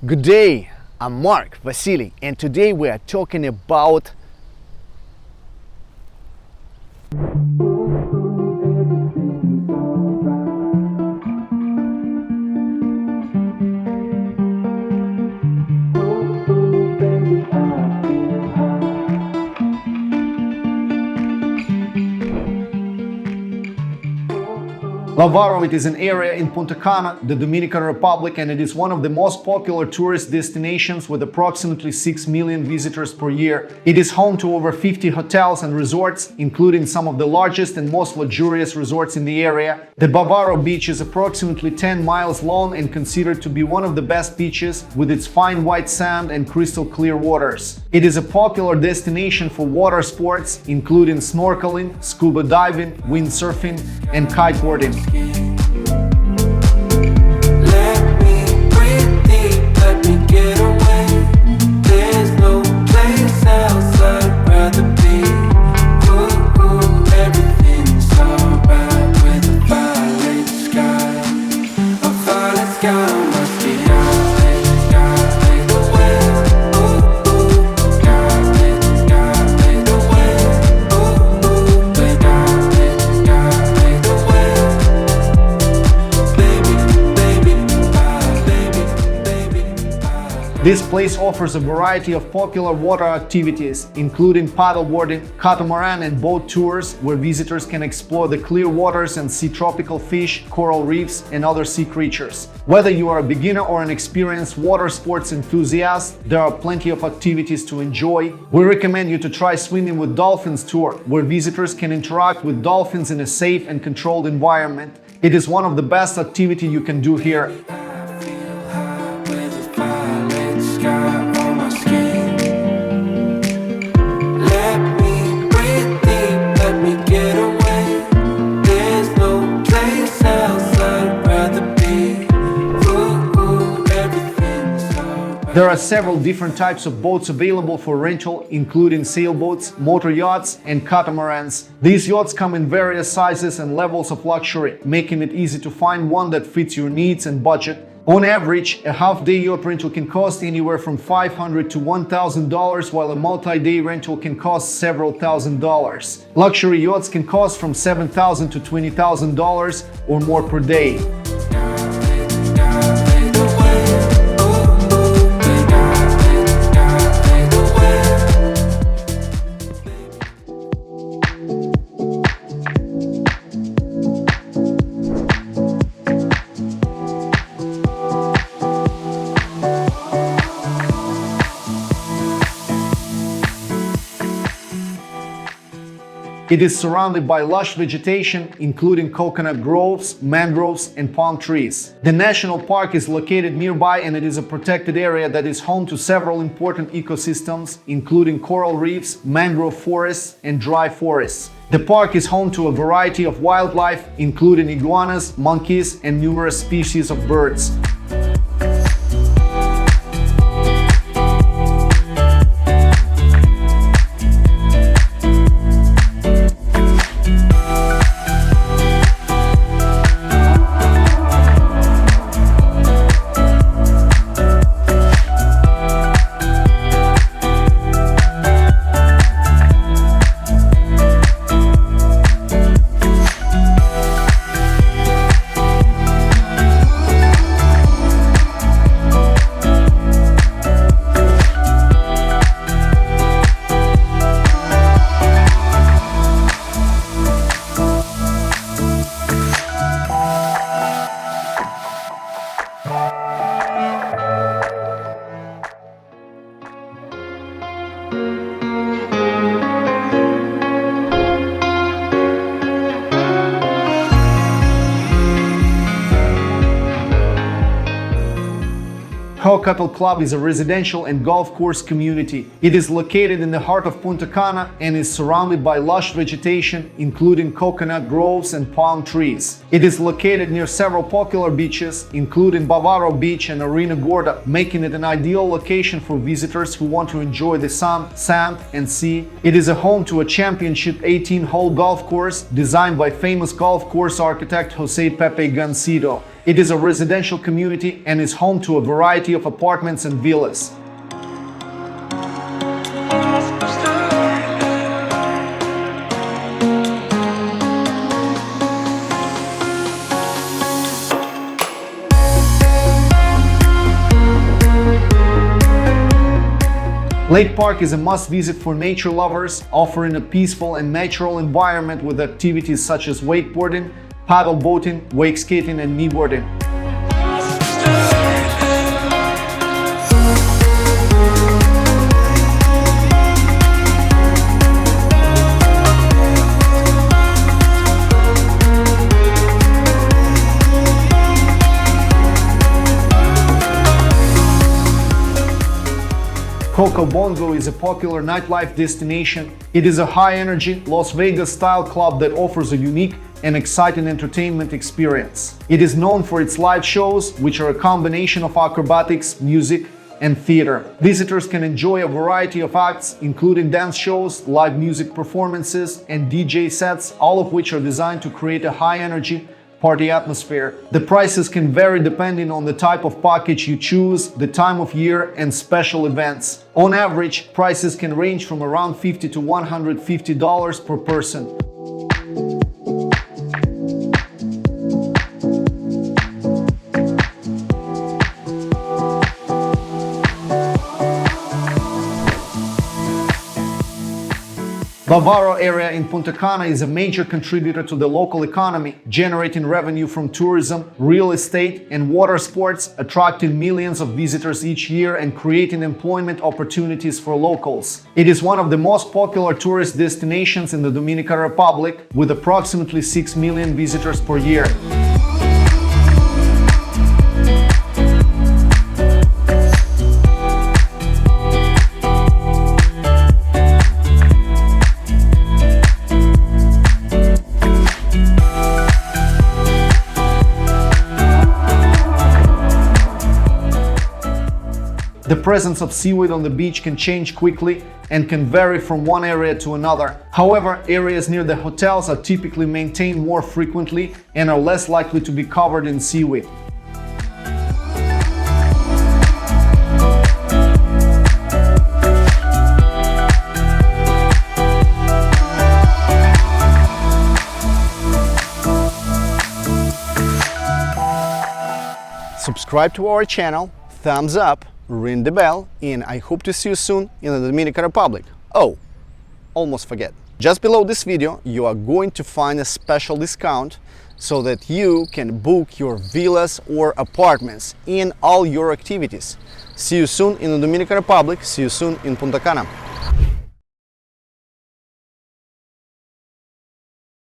Good day, I'm Mark Vasily, and today we are talking about Bávaro. It is an area in Punta Cana, the Dominican Republic, and it is one of the most popular tourist destinations with approximately 6 million visitors per year. It is home to over 50 hotels and resorts, including some of the largest and most luxurious resorts in the area. The Bávaro beach is approximately 10 miles long and considered to be one of the best beaches with its fine white sand and crystal clear waters. It is a popular destination for water sports, including snorkeling, scuba diving, windsurfing, and kiteboarding. This place offers a variety of popular water activities, including paddleboarding, catamaran and boat tours, where visitors can explore the clear waters and see tropical fish, coral reefs, and other sea creatures. Whether you are a beginner or an experienced water sports enthusiast, there are plenty of activities to enjoy. We recommend you to try swimming with dolphins tour, where visitors can interact with dolphins in a safe and controlled environment. It is one of the best activities you can do here. There are several different types of boats available for rental, including sailboats, motor yachts, and catamarans. These yachts come in various sizes and levels of luxury, making it easy to find one that fits your needs and budget. On average, a half-day yacht rental can cost anywhere from $500 to $1,000, while a multi-day rental can cost several $1,000s. Luxury yachts can cost from $7,000 to $20,000 or more per day. It is surrounded by lush vegetation, including coconut groves, mangroves, and palm trees. The national park is located nearby, and it is a protected area that is home to several important ecosystems, including coral reefs, mangrove forests, and dry forests. The park is home to a variety of wildlife, including iguanas, monkeys, and numerous species of birds. Cocotal Club is a residential and golf course community. It is located in the heart of Punta Cana and is surrounded by lush vegetation, including coconut groves and palm trees. It is located near several popular beaches, including Bávaro Beach and Arena Gorda, making it an ideal location for visitors who want to enjoy the sun, sand, and sea. It is a home to a championship 18-hole golf course designed by famous golf course architect Jose Pepe Gancedo. It is a residential community and is home to a variety of apartments and villas. Lake Park is a must-visit for nature lovers, offering a peaceful and natural environment with activities such as wakeboarding, paddle boating, wake skating, and kneeboarding. Coco Bongo is a popular nightlife destination. It is a high-energy, Las Vegas-style club that offers a unique and exciting entertainment experience. It is known for its live shows, which are a combination of acrobatics, music, and theater. Visitors can enjoy a variety of acts, including dance shows, live music performances, and DJ sets, all of which are designed to create a high-energy, party atmosphere. The prices can vary depending on the type of package you choose, the time of year, and special events. On average, prices can range from around $50 to $150 per person. Bávaro area in Punta Cana is a major contributor to the local economy, generating revenue from tourism, real estate, and water sports, attracting millions of visitors each year and creating employment opportunities for locals. It is one of the most popular tourist destinations in the Dominican Republic, with approximately 6 million visitors per year. The presence of seaweed on the beach can change quickly and can vary from one area to another. However, areas near the hotels are typically maintained more frequently and are less likely to be covered in seaweed. Subscribe to our channel, thumbs up, ring the bell, and I hope to see you soon in the Dominican Republic. Oh, almost forget. Just below this video, you are going to find a special discount so that you can book your villas or apartments in all your activities. See you soon in the Dominican Republic. See you soon in Punta Cana.